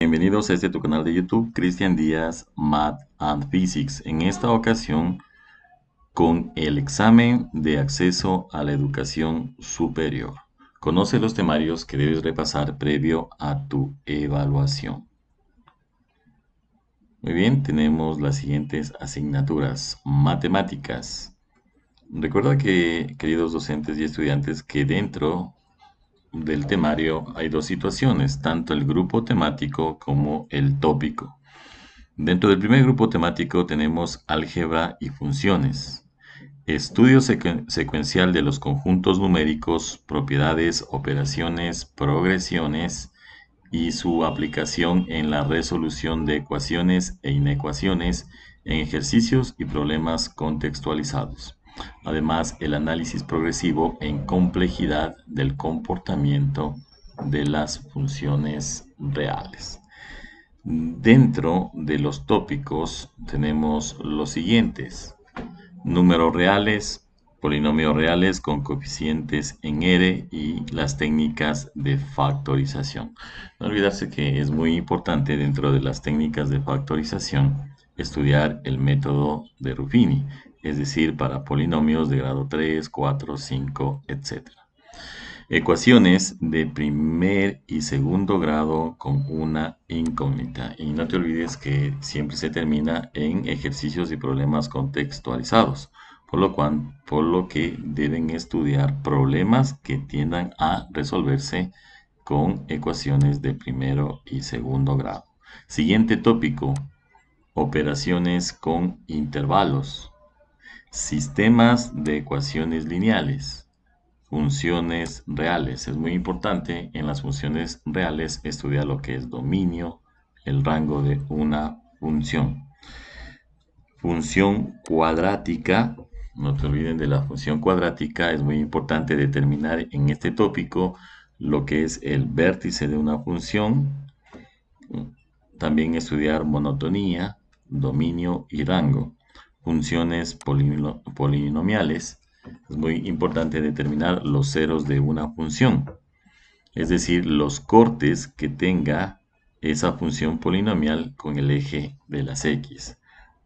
Bienvenidos a este tu canal de YouTube, Cristian Díaz Math and Physics. En esta ocasión, con el examen de acceso a la educación superior. Conoce los temarios que debes repasar previo a tu evaluación. Muy bien, tenemos las siguientes asignaturas. Matemáticas. Recuerda que, queridos docentes y estudiantes, que dentro del temario hay dos situaciones, tanto el grupo temático como el tópico. Dentro del primer grupo temático tenemos álgebra y funciones, estudio secuencial de los conjuntos numéricos, propiedades, operaciones, progresiones y su aplicación en la resolución de ecuaciones e inecuaciones en ejercicios y problemas contextualizados. Además, el análisis progresivo en complejidad del comportamiento de las funciones reales. Dentro de los tópicos tenemos los siguientes: números reales, polinomios reales con coeficientes en R y las técnicas de factorización. No olvidarse que es muy importante dentro de las técnicas de factorización estudiar el método de Ruffini, es decir, para polinomios de grado 3, 4, 5, etc. Ecuaciones de primer y segundo grado con una incógnita. Y no te olvides que siempre se termina en ejercicios y problemas contextualizados, por lo que deben estudiar problemas que tiendan a resolverse con ecuaciones de primero y segundo grado. Siguiente tópico: operaciones con intervalos, sistemas de ecuaciones lineales. Funciones reales. Es muy importante en las funciones reales estudiar lo que es dominio, el rango de una función. Función cuadrática. No te olviden de la función cuadrática. Es muy importante determinar en este tópico lo que es el vértice de una función. También estudiar monotonía, dominio y rango. Funciones polinomiales. Es muy importante determinar los ceros de una función, es decir, los cortes que tenga esa función polinomial con el eje de las X.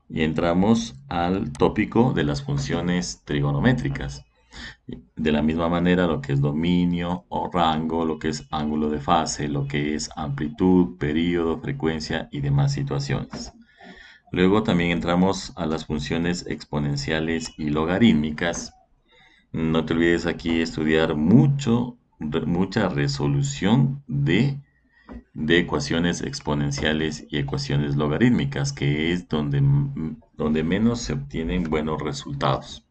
Y entramos al tópico de las funciones trigonométricas. De la misma manera, lo que es dominio o rango, lo que es ángulo de fase, lo que es amplitud, período, frecuencia y demás situaciones. Luego también entramos a las funciones exponenciales y logarítmicas. No te olvides aquí estudiar mucha resolución de ecuaciones exponenciales y ecuaciones logarítmicas, que es donde menos se obtienen buenos resultados.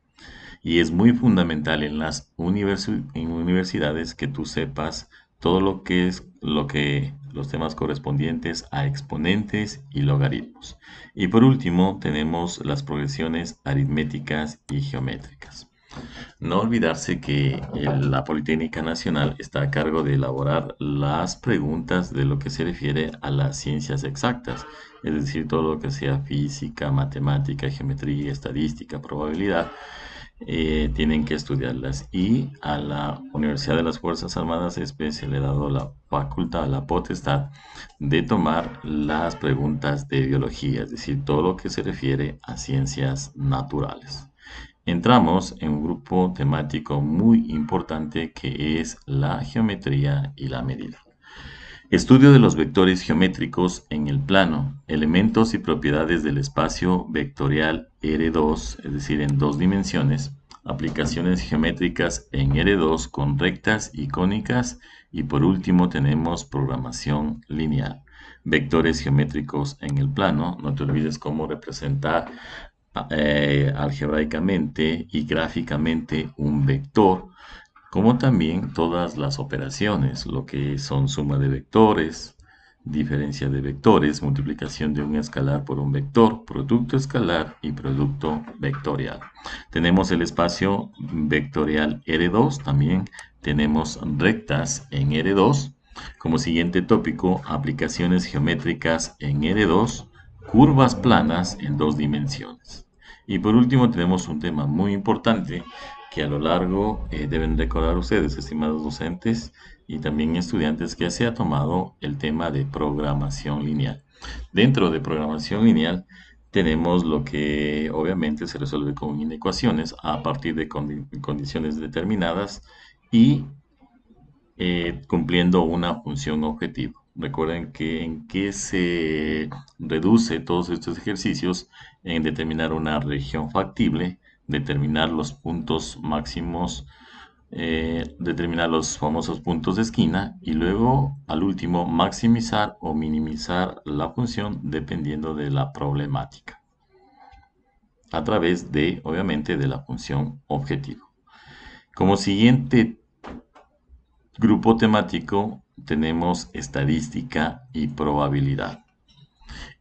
Y es muy fundamental en las universidades que tú sepas todo lo que es los temas correspondientes a exponentes y logaritmos. Y por último tenemos las progresiones aritméticas y geométricas. No olvidarse que la Politécnica Nacional está a cargo de elaborar las preguntas de lo que se refiere a las ciencias exactas, es decir, todo lo que sea física, matemática, geometría, estadística, probabilidad, tienen que estudiarlas. Y a la Universidad de las Fuerzas Armadas se le ha dado la facultad, la potestad de tomar las preguntas de biología, es decir, todo lo que se refiere a ciencias naturales. Entramos en un grupo temático muy importante que es la geometría y la medida. Estudio de los vectores geométricos en el plano, elementos y propiedades del espacio vectorial R2, es decir, en dos dimensiones, aplicaciones geométricas en R2 con rectas y cónicas, y por último tenemos programación lineal. Vectores geométricos en el plano, no te olvides cómo representar algebraicamente y gráficamente un vector, como también todas las operaciones, lo que son suma de vectores, diferencia de vectores, multiplicación de un escalar por un vector, producto escalar y producto vectorial. Tenemos el espacio vectorial R2, también tenemos rectas en R2. Como siguiente tópico, aplicaciones geométricas en R2, curvas planas en dos dimensiones. Y por último tenemos un tema muy importante que a lo largo deben recordar ustedes, estimados docentes y también estudiantes, que se ha tomado el tema de programación lineal. Dentro de programación lineal tenemos lo que obviamente se resuelve con inecuaciones a partir de condiciones determinadas y cumpliendo una función objetivo. Recuerden que en qué se reduce todos estos ejercicios: en determinar una región factible, determinar los puntos máximos, determinar los famosos puntos de esquina y luego al último maximizar o minimizar la función dependiendo de la problemática a través de, obviamente, de la función objetivo. Como siguiente grupo temático tenemos estadística y probabilidad.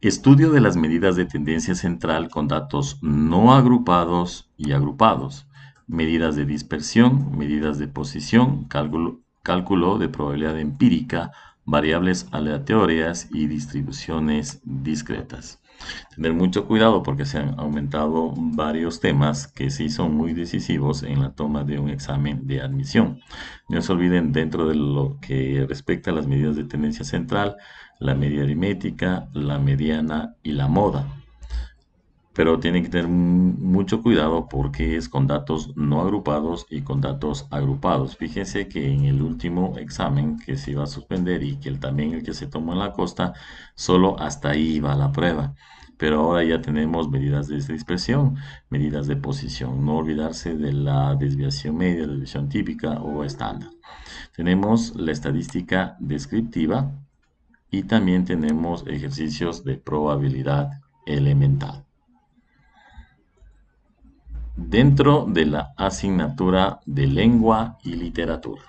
Estudio de las medidas de tendencia central con datos no agrupados y agrupados. Medidas de dispersión, medidas de posición, cálculo de probabilidad empírica, variables aleatorias y distribuciones discretas. Tener mucho cuidado porque se han aumentado varios temas que sí son muy decisivos en la toma de un examen de admisión. No se olviden, dentro de lo que respecta a las medidas de tendencia central, la media aritmética, la mediana y la moda. Pero tienen que tener mucho cuidado porque es con datos no agrupados y con datos agrupados. Fíjense que en el último examen que se iba a suspender y que también el que se tomó en la costa, solo hasta ahí va la prueba. Pero ahora ya tenemos medidas de dispersión, medidas de posición. No olvidarse de la desviación media, la desviación típica o estándar. Tenemos la estadística descriptiva y también tenemos ejercicios de probabilidad elemental. Dentro de la asignatura de lengua y literatura.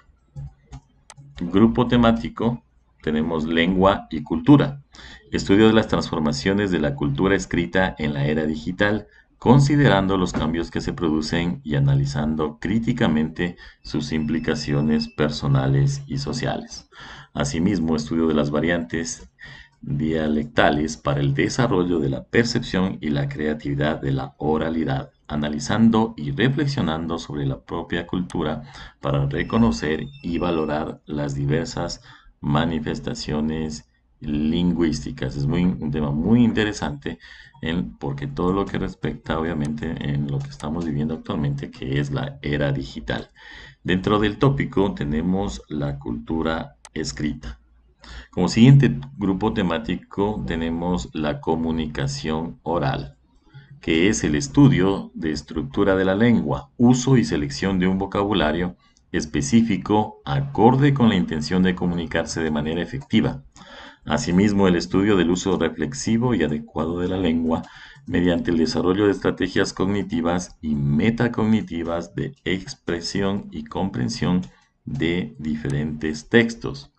Grupo temático, tenemos lengua y cultura. Estudio de las transformaciones de la cultura escrita en la era digital, considerando los cambios que se producen y analizando críticamente sus implicaciones personales y sociales. Asimismo, estudio de las variantes dialectales para el desarrollo de la percepción y la creatividad de la oralidad, analizando y reflexionando sobre la propia cultura para reconocer y valorar las diversas manifestaciones lingüísticas. Es un tema muy interesante porque todo lo que respecta obviamente en lo que estamos viviendo actualmente, que es la era digital. Dentro del tópico tenemos la cultura escrita. Como siguiente grupo temático tenemos la comunicación oral, que es el estudio de estructura de la lengua, uso y selección de un vocabulario específico acorde con la intención de comunicarse de manera efectiva. Asimismo, el estudio del uso reflexivo y adecuado de la lengua mediante el desarrollo de estrategias cognitivas y metacognitivas de expresión y comprensión de diferentes textos.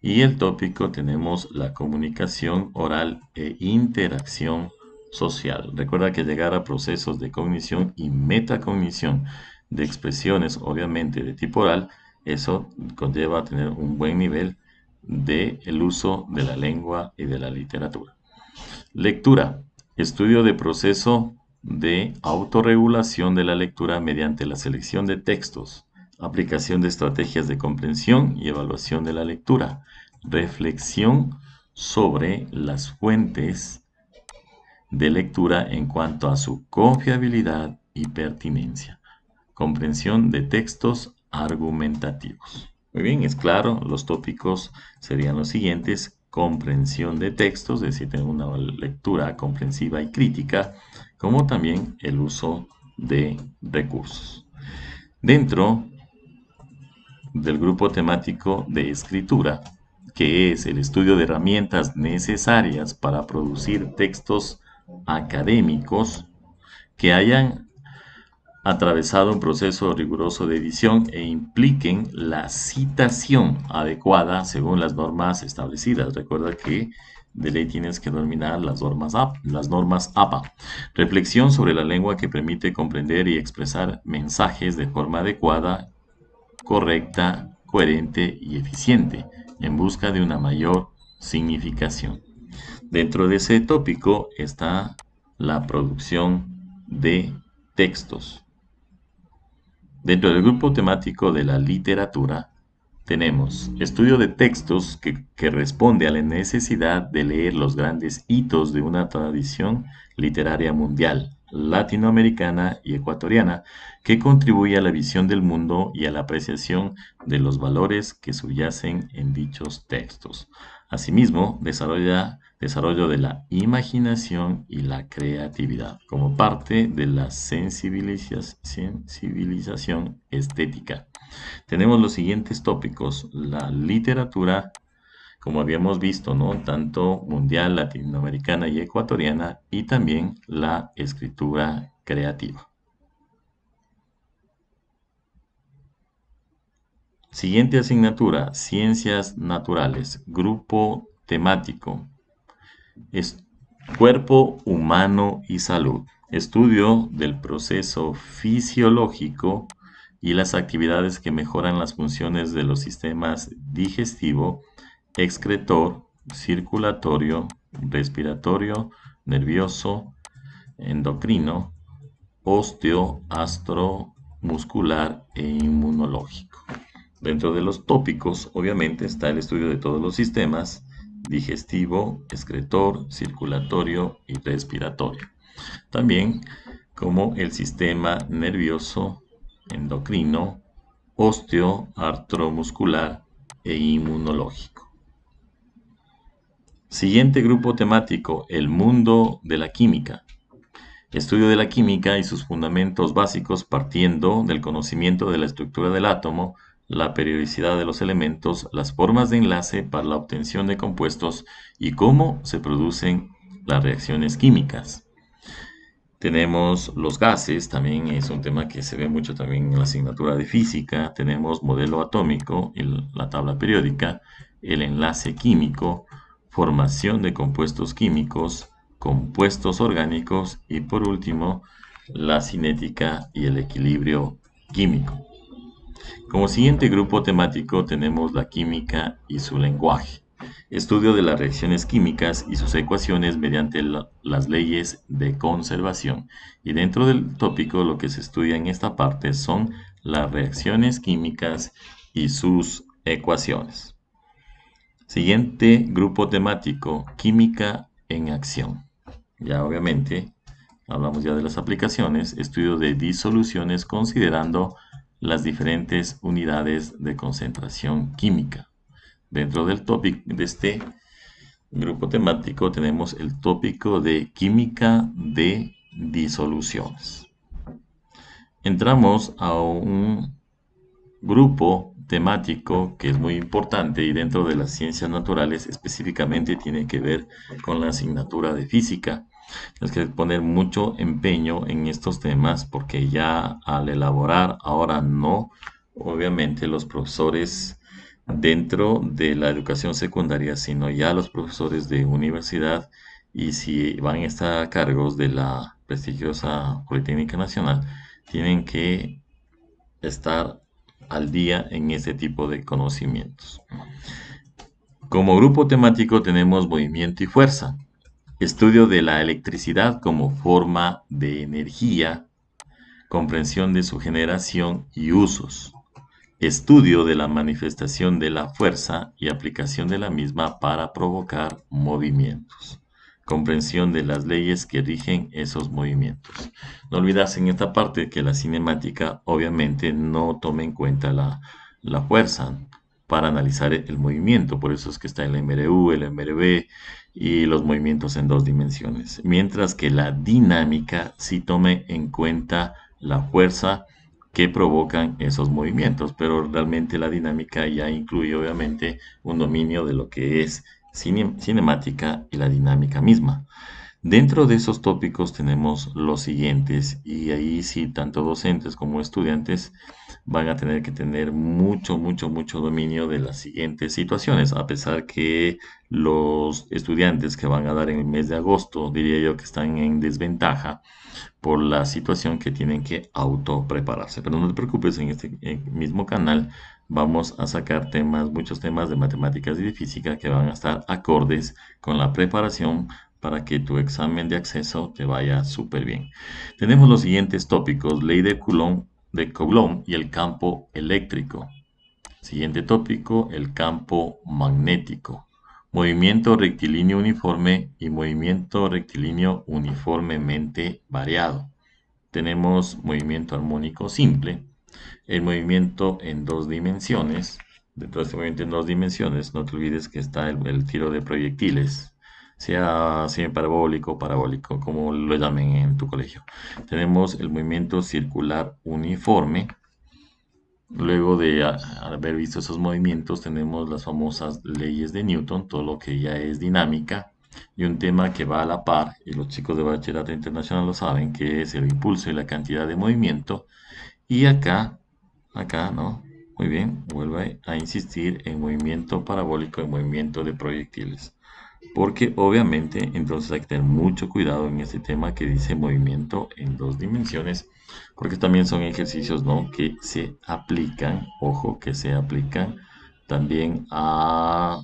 Y el tópico tenemos la comunicación oral e interacción social. Recuerda que llegar a procesos de cognición y metacognición de expresiones, obviamente de tipo oral, eso conlleva a tener un buen nivel de el uso de la lengua y de la literatura. Lectura. Estudio de proceso de autorregulación de la lectura mediante la selección de textos, aplicación de estrategias de comprensión y evaluación de la lectura, reflexión sobre las fuentes de lectura en cuanto a su confiabilidad y pertinencia, comprensión de textos argumentativos. Muy bien, es claro, los tópicos serían los siguientes: comprensión de textos, es decir, tener una lectura comprensiva y crítica, como también el uso de recursos. Dentro del grupo temático de escritura, que es el estudio de herramientas necesarias para producir textos académicos que hayan atravesado un proceso riguroso de edición e impliquen la citación adecuada según las normas establecidas. Recuerda que de ley tienes que dominar las normas APA. Reflexión sobre la lengua que permite comprender y expresar mensajes de forma adecuada, correcta, coherente y eficiente, en busca de una mayor significación. Dentro de ese tópico está la producción de textos. Dentro del grupo temático de la literatura, tenemos estudio de textos que responde a la necesidad de leer los grandes hitos de una tradición literaria mundial, latinoamericana y ecuatoriana, que contribuye a la visión del mundo y a la apreciación de los valores que subyacen en dichos textos. Asimismo, desarrollo de la imaginación y la creatividad como parte de la sensibilización estética. Tenemos los siguientes tópicos: la literatura, como habíamos visto, ¿no? Tanto mundial, latinoamericana y ecuatoriana, y también la escritura creativa. Siguiente asignatura: Ciencias Naturales, grupo temático, es cuerpo humano y salud, estudio del proceso fisiológico y las actividades que mejoran las funciones de los sistemas digestivo, excretor, circulatorio, respiratorio, nervioso, endocrino, osteo, astromuscular e inmunológico. Dentro de los tópicos, obviamente, está el estudio de todos los sistemas: digestivo, excretor, circulatorio y respiratorio. También como el sistema nervioso, endocrino, osteo, artromuscular e inmunológico. Siguiente grupo temático: el mundo de la química. Estudio de la química y sus fundamentos básicos partiendo del conocimiento de la estructura del átomo, la periodicidad de los elementos, las formas de enlace para la obtención de compuestos y cómo se producen las reacciones químicas. Tenemos los gases, también es un tema que se ve mucho también en la asignatura de física. Tenemos modelo atómico, la tabla periódica, el enlace químico, formación de compuestos químicos, compuestos orgánicos y por último la cinética y el equilibrio químico. Como siguiente grupo temático tenemos la química y su lenguaje. Estudio de las reacciones químicas y sus ecuaciones mediante las leyes de conservación. Y dentro del tópico lo que se estudia en esta parte son las reacciones químicas y sus ecuaciones. Siguiente grupo temático: química en acción. Ya obviamente hablamos ya de las aplicaciones, estudio de disoluciones considerando las diferentes unidades de concentración química. Dentro del tópico de este grupo temático tenemos el tópico de química de disoluciones. Entramos a un grupo temático que es muy importante y dentro de las ciencias naturales específicamente tiene que ver con la asignatura de física. Tienes que poner mucho empeño en estos temas porque ya al elaborar, ahora no, obviamente los profesores dentro de la educación secundaria, sino ya los profesores de universidad, y si van a estar a cargos de la prestigiosa Politécnica Nacional, tienen que estar al día en ese tipo de conocimientos. Como grupo temático tenemos movimiento y fuerza, estudio de la electricidad como forma de energía, comprensión de su generación y usos, estudio de la manifestación de la fuerza y aplicación de la misma para provocar movimientos, comprensión de las leyes que rigen esos movimientos. No olvides en esta parte que la cinemática obviamente no toma en cuenta la fuerza para analizar el movimiento, por eso es que está el MRU, el MRB y los movimientos en dos dimensiones, mientras que la dinámica sí tome en cuenta la fuerza que provocan esos movimientos, pero realmente la dinámica ya incluye obviamente un dominio de lo que es cinemática y la dinámica misma. Dentro de esos tópicos tenemos los siguientes, y ahí sí tanto docentes como estudiantes van a tener que tener mucho dominio de las siguientes situaciones, a pesar que los estudiantes que van a dar en el mes de agosto, diría yo que están en desventaja por la situación que tienen que auto prepararse. Pero no te preocupes, en este mismo canal vamos a sacar muchos temas de matemáticas y de física que van a estar acordes con la preparación para que tu examen de acceso te vaya súper bien. Tenemos los siguientes tópicos: ley de Coulomb de Coulomb y el campo eléctrico. Siguiente tópico, el campo magnético. Movimiento rectilíneo uniforme y movimiento rectilíneo uniformemente variado. Tenemos movimiento armónico simple, el movimiento en dos dimensiones. Dentro de este movimiento en dos dimensiones, no te olvides que está el tiro de proyectiles, sea semiparabólico, parabólico, como lo llamen en tu colegio. Tenemos el movimiento circular uniforme. Luego de haber visto esos movimientos, tenemos las famosas leyes de Newton, todo lo que ya es dinámica, y un tema que va a la par, y los chicos de bachillerato internacional lo saben, que es el impulso y la cantidad de movimiento. Y acá, ¿no? Muy bien, vuelve a insistir en movimiento parabólico y movimiento de proyectiles. Porque obviamente entonces hay que tener mucho cuidado en este tema que dice movimiento en dos dimensiones, porque también son ejercicios, ¿no?, que se aplican, ojo, que se aplican también a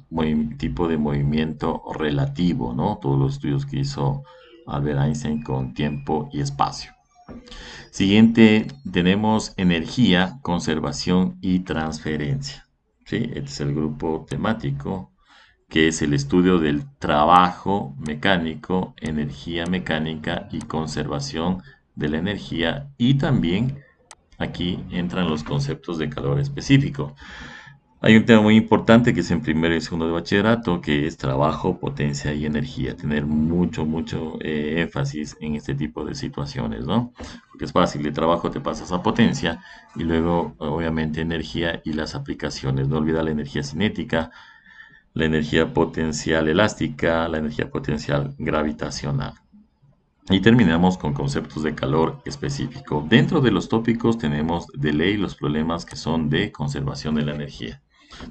tipo de movimiento relativo, ¿no? Todos los estudios que hizo Albert Einstein con tiempo y espacio. Siguiente, tenemos energía, conservación y transferencia. ¿Sí? Este es el grupo temático, que es el estudio del trabajo mecánico, energía mecánica y conservación de la energía. Y también aquí entran los conceptos de calor específico. Hay un tema muy importante que es en primero y segundo de bachillerato, que es trabajo, potencia y energía. Tener mucho énfasis en este tipo de situaciones, ¿no? Porque es fácil, de trabajo te pasas a potencia y luego, obviamente, energía y las aplicaciones. No olvidar la energía cinética, la energía potencial elástica, la energía potencial gravitacional. Y terminamos con conceptos de calor específico. Dentro de los tópicos tenemos de ley los problemas que son de conservación de la energía.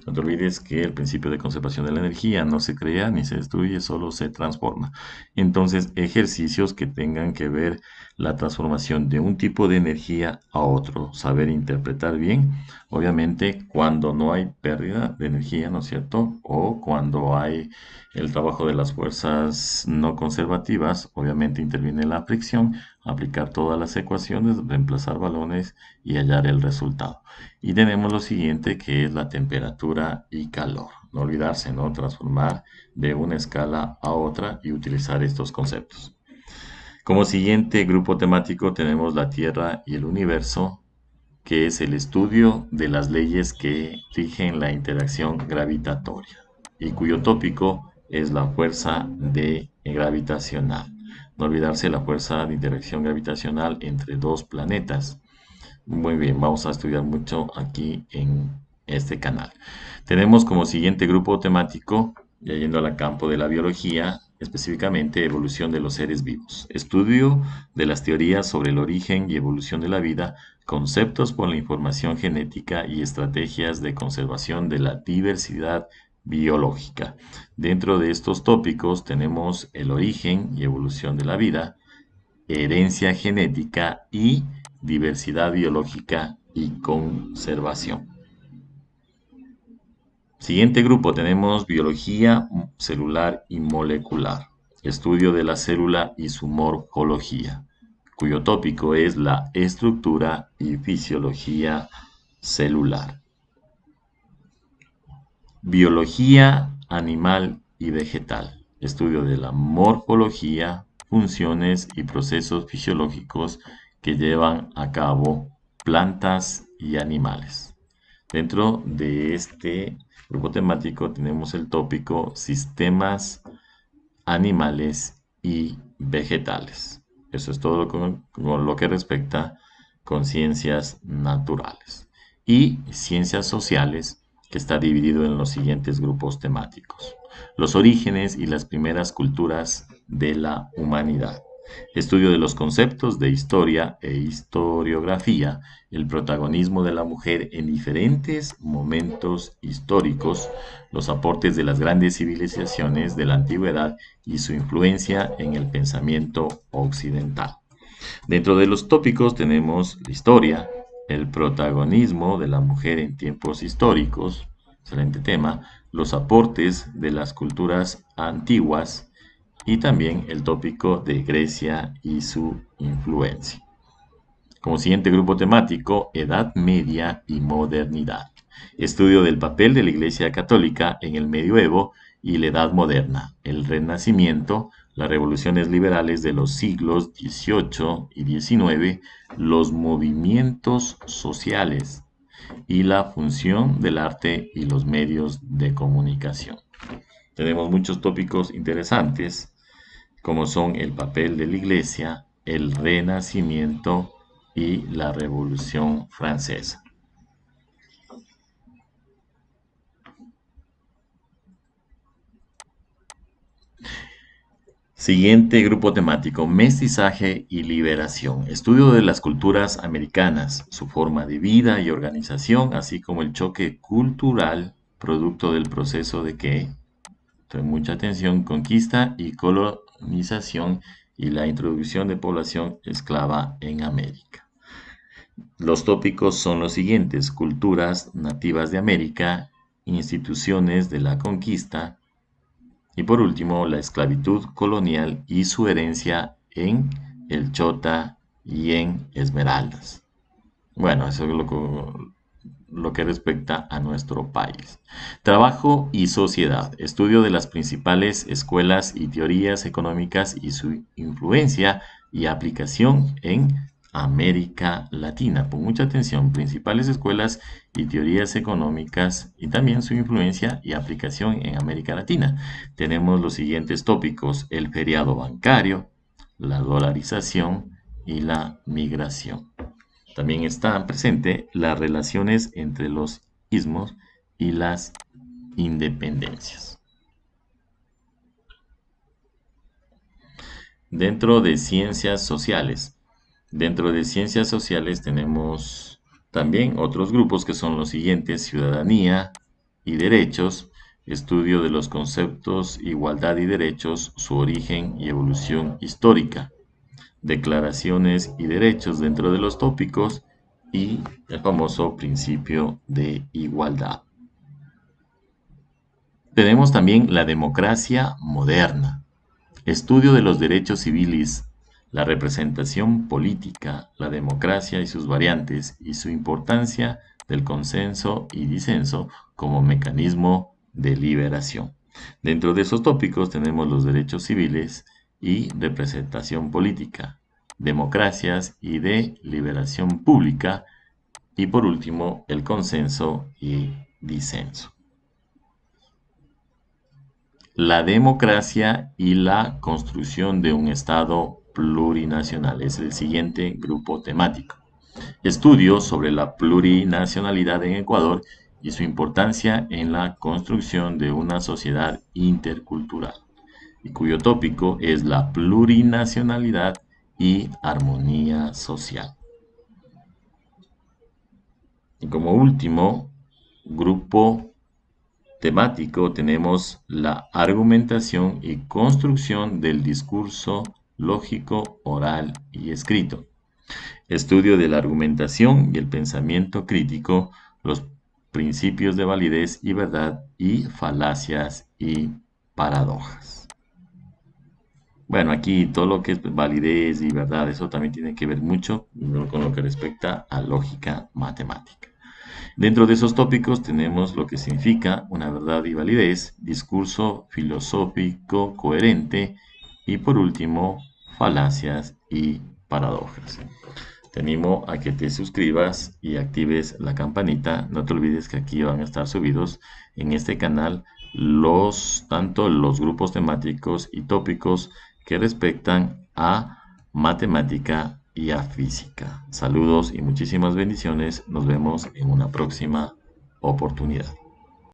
No te olvides que el principio de conservación de la energía no se crea ni se destruye, solo se transforma. Entonces, ejercicios que tengan que ver la transformación de un tipo de energía a otro. Saber interpretar bien, obviamente, cuando no hay pérdida de energía, ¿no es cierto? O cuando hay el trabajo de las fuerzas no conservativas, obviamente interviene la fricción, aplicar todas las ecuaciones, reemplazar balones y hallar el resultado. Y tenemos lo siguiente, que es la temperatura y calor. No olvidarse, ¿no? Transformar de una escala a otra y utilizar estos conceptos. Como siguiente grupo temático tenemos la Tierra y el universo, que es el estudio de las leyes que rigen la interacción gravitatoria y cuyo tópico es la fuerza gravitacional. No olvidarse la fuerza de interacción gravitacional entre dos planetas. Muy bien, vamos a estudiar mucho aquí en este canal. Tenemos como siguiente grupo temático, ya yendo al campo de la biología, específicamente evolución de los seres vivos, estudio de las teorías sobre el origen y evolución de la vida, conceptos por la información genética y estrategias de conservación de la diversidad biológica. Dentro de estos tópicos tenemos el origen y evolución de la vida, herencia genética y diversidad biológica y conservación. Siguiente grupo tenemos biología celular y molecular, estudio de la célula y su morfología, cuyo tópico es la estructura y fisiología celular. Biología animal y vegetal, estudio de la morfología, funciones y procesos fisiológicos que llevan a cabo plantas y animales. Dentro de este grupo temático tenemos el tópico sistemas animales y vegetales. Eso es todo con lo que respecta con ciencias naturales. Y ciencias sociales, que está dividido en los siguientes grupos temáticos. Los orígenes y las primeras culturas de la humanidad. Estudio de los conceptos de historia e historiografía, el protagonismo de la mujer en diferentes momentos históricos, los aportes de las grandes civilizaciones de la antigüedad y su influencia en el pensamiento occidental. Dentro de los tópicos tenemos la historia, el protagonismo de la mujer en tiempos históricos, excelente tema, los aportes de las culturas antiguas y también el tópico de Grecia y su influencia. Como siguiente grupo temático, Edad Media y Modernidad. Estudio del papel de la Iglesia Católica en el Medioevo y la Edad Moderna, el Renacimiento, las revoluciones liberales de los siglos XVIII y XIX, los movimientos sociales y la función del arte y los medios de comunicación. Tenemos muchos tópicos interesantes, como son el papel de la Iglesia, el Renacimiento y la Revolución Francesa. Siguiente grupo temático, mestizaje y liberación. Estudio de las culturas americanas, su forma de vida y organización, así como el choque cultural producto del proceso de que, entonces, mucha atención, conquista y colonización y la introducción de población esclava en América. Los tópicos son los siguientes: culturas nativas de América, instituciones de la conquista, y por último, la esclavitud colonial y su herencia en el Chota y en Esmeraldas. Bueno, eso es lo que respecta a nuestro país. Trabajo y sociedad. Estudio de las principales escuelas y teorías económicas y su influencia y aplicación en América Latina. Pon mucha atención, principales escuelas y teorías económicas y también su influencia y aplicación en América Latina. Tenemos los siguientes tópicos: el feriado bancario, la dolarización y la migración. También están presentes las relaciones entre los istmos y las independencias. Dentro de ciencias sociales. Dentro de ciencias sociales tenemos también otros grupos que son los siguientes: ciudadanía y derechos, estudio de los conceptos igualdad y derechos, su origen y evolución histórica, declaraciones y derechos dentro de los tópicos y el famoso principio de igualdad. Tenemos también la democracia moderna, estudio de los derechos civiles, la representación política, la democracia y sus variantes y su importancia del consenso y disenso como mecanismo de liberación. Dentro de esos tópicos tenemos los derechos civiles y representación política, democracias y de liberación pública, y por último el consenso y disenso. La democracia y la construcción de un Estado plurinacional es el siguiente grupo temático. Estudio sobre la plurinacionalidad en Ecuador y su importancia en la construcción de una sociedad intercultural, y cuyo tópico es la plurinacionalidad y armonía social. Y como último grupo temático tenemos la argumentación y construcción del discurso lógico, oral y escrito. Estudio de la argumentación y el pensamiento crítico, los principios de validez y verdad y falacias y paradojas. Bueno, aquí todo lo que es validez y verdad, eso también tiene que ver mucho con lo que respecta a lógica matemática. Dentro de esos tópicos tenemos lo que significa una verdad y validez, discurso filosófico coherente y por último falacias y paradojas. Te animo a que te suscribas y actives la campanita. No te olvides que aquí van a estar subidos en este canal tanto los grupos temáticos y tópicos que respectan a matemática y a física. Saludos y muchísimas bendiciones. Nos vemos en una próxima oportunidad.